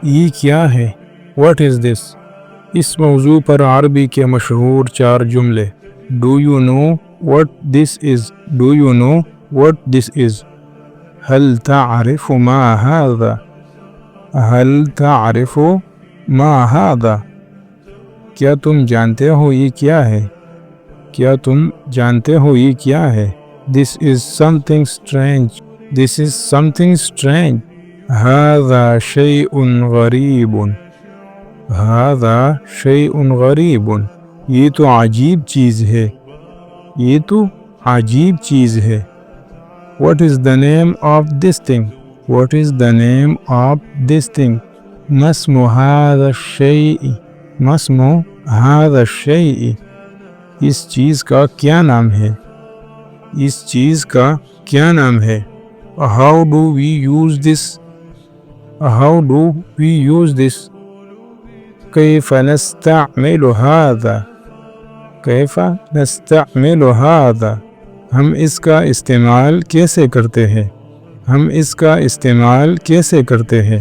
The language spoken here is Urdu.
یہ کیا ہے؟ What is this? اس موضوع پر عربی کے مشہور 4 جملے. Do you know what this is? Do you know what this is? هل تعرف ما هذا؟ هل تعرف ما هذا؟ کیا تم جانتے ہو یہ کیا ہے؟ کیا تم جانتے ہو یہ کیا ہے؟ This is something strange. This is something strange. هذا شيء غريب. هذا شيء غريب. یہ تو عجیب چیز ہے. یہ تو عجیب چیز ہے. What is the name of this thing? What is the name of this thing? ما اسم هذا الشيء؟ ما اسم هذا الشيء؟ اس چیز کا کیا نام ہے؟ اس چیز کا کیا نام ہے؟ How do we use this? How do we use this? كيف نستعمل هذا؟ كيف نستعمل هذا؟ ہم اس کا استعمال کیسے کرتے ہیں؟ ہم اس کا استعمال کیسے کرتے ہیں؟